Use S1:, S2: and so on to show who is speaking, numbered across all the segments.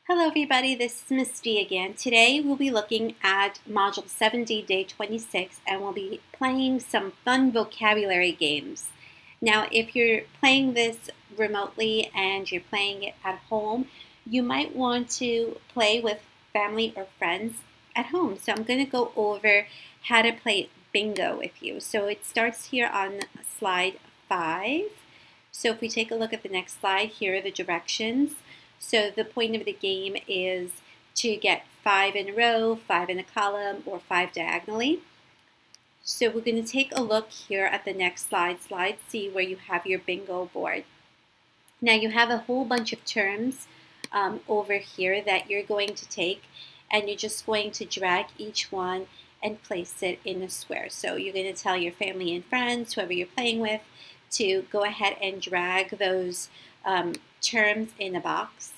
S1: Hello everybody, this is Miss D again. Today we'll be looking at Module 7D, Day 26, and we'll be playing some fun vocabulary games. Now, if you're playing this remotely and you're playing it at home, you might want to play with family or friends at home. So I'm going to go over how to play bingo with you. So it starts here on slide 5. So if we take a look at the next slide, here are the directions. So the point of the game is to get 5 in a row, 5 in a column, or 5 diagonally. So we're going to take a look here at the next slide, slide C, where you have your bingo board. Now you have a whole bunch of terms over here that you're going to take, and you're just going to drag each one and place it in a square. So you're going to tell your family and friends, whoever you're playing with, to go ahead and drag those terms in a box,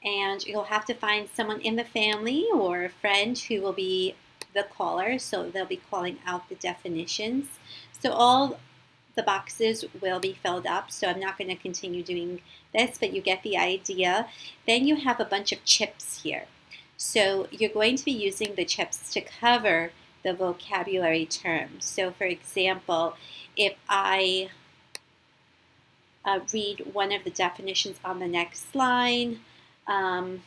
S1: and you'll have to find someone in the family or a friend who will be the caller, so they'll be calling out the definitions. So all the boxes will be filled up, so I'm not going to continue doing this, but you get the idea. Then you have a bunch of chips here, so you're going to be using the chips to cover the vocabulary terms. So for example, if I read one of the definitions on the next line, and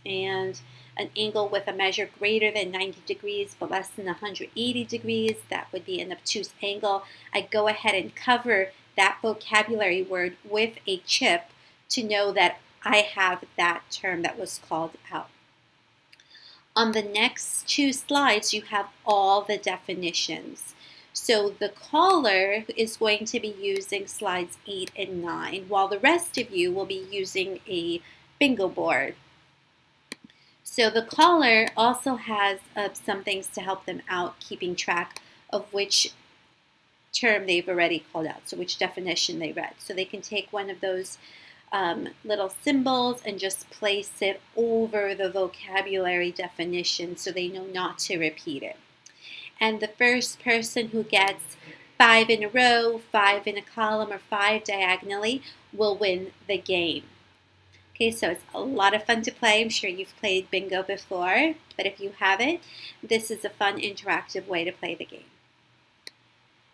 S1: an angle with a measure greater than 90 degrees but less than 180 degrees, that would be an obtuse angle. I go ahead and cover that vocabulary word with a chip to know that I have that term that was called out. On the next 2 slides, you have all the definitions. So the caller is going to be using slides 8 and 9, while the rest of you will be using a bingo board. So the caller also has some things to help them out, keeping track of which term they've already called out, so which definition they read. So they can take one of those little symbols and just place it over the vocabulary definition so they know not to repeat it. And the first person who gets 5 in a row, 5 in a column, or 5 diagonally will win the game. Okay, so it's a lot of fun to play. I'm sure you've played bingo before, but if you haven't, this is a fun interactive way to play the game.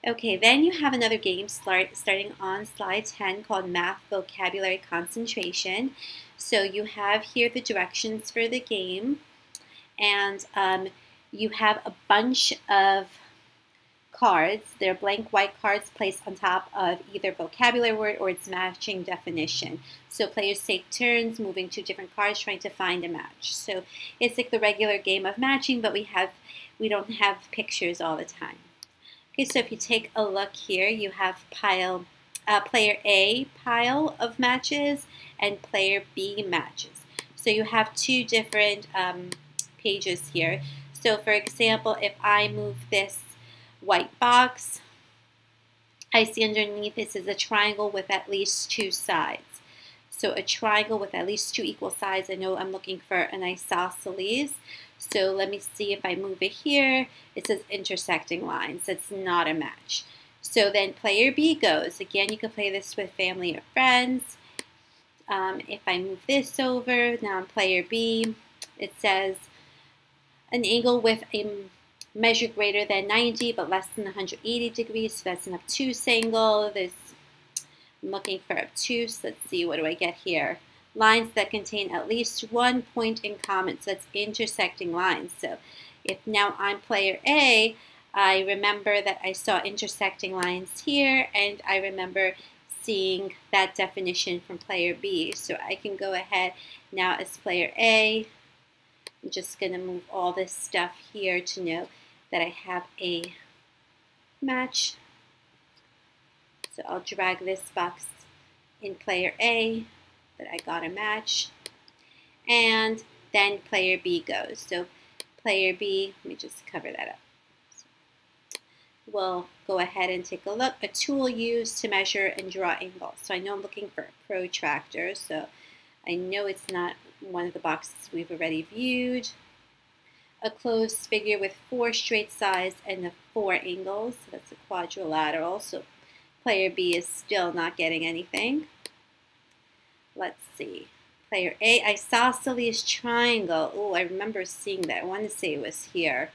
S1: Okay, then you have another game starting on slide 10 called Math Vocabulary Concentration. So you have here the directions for the game, and you have a bunch of cards. They're blank white cards placed on top of either vocabulary word or its matching definition. So players take turns moving 2 different cards trying to find a match. So it's like the regular game of matching, but we don't have pictures all the time. Okay, so if you take a look here, you have player A pile of matches and player B matches. So you have 2 different pages here. So for example, if I move this white box, I see underneath this is a triangle with at least 2 sides. So a triangle with at least 2 equal sides. I know I'm looking for an isosceles. So let me see if I move it here. It says intersecting lines. That's not a match. So then player B goes. Again, you can play this with family or friends. If I move this over, now on player B, it says an angle with a measure greater than 90 but less than 180 degrees. So that's an obtuse angle. I'm looking for obtuse. Let's see, what do I get here? Lines that contain at least 1 point in common. So that's intersecting lines. So if now I'm player A, I remember that I saw intersecting lines here, and I remember seeing that definition from player B. So I can go ahead now as player A. I'm just going to move all this stuff here to know that I have a match. So I'll drag this box in player A, that I got a match. And then player B goes. So player B, let me just cover that up. We'll go ahead and take a look. A tool used to measure and draw angles. So I know I'm looking for a protractor, so I know it's not one of the boxes we've already viewed. A closed figure with 4 straight sides and the 4 angles. So that's a quadrilateral. So player B is still not getting anything. Let's see. Player A, isosceles triangle. Oh, I remember seeing that. I want to say it was here.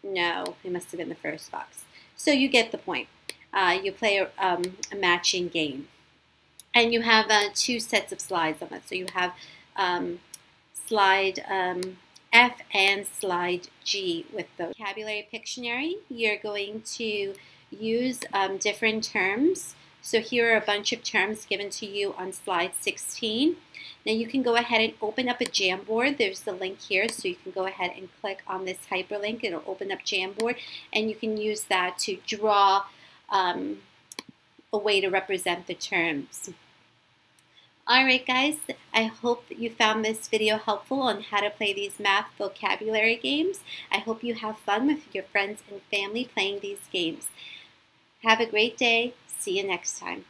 S1: No, it must have been the first box. So you get the point. You play a matching game. And you have 2 sets of slides on it. So you have slide F and slide G with the vocabulary Pictionary. You're going to use different terms. So here are a bunch of terms given to you on slide 16. Now you can go ahead and open up a Jamboard. There's the link here, so you can go ahead and click on this hyperlink. It'll open up Jamboard, and you can use that to draw a way to represent the terms. Alright guys, I hope that you found this video helpful on how to play these math vocabulary games. I hope you have fun with your friends and family playing these games. Have a great day. See you next time.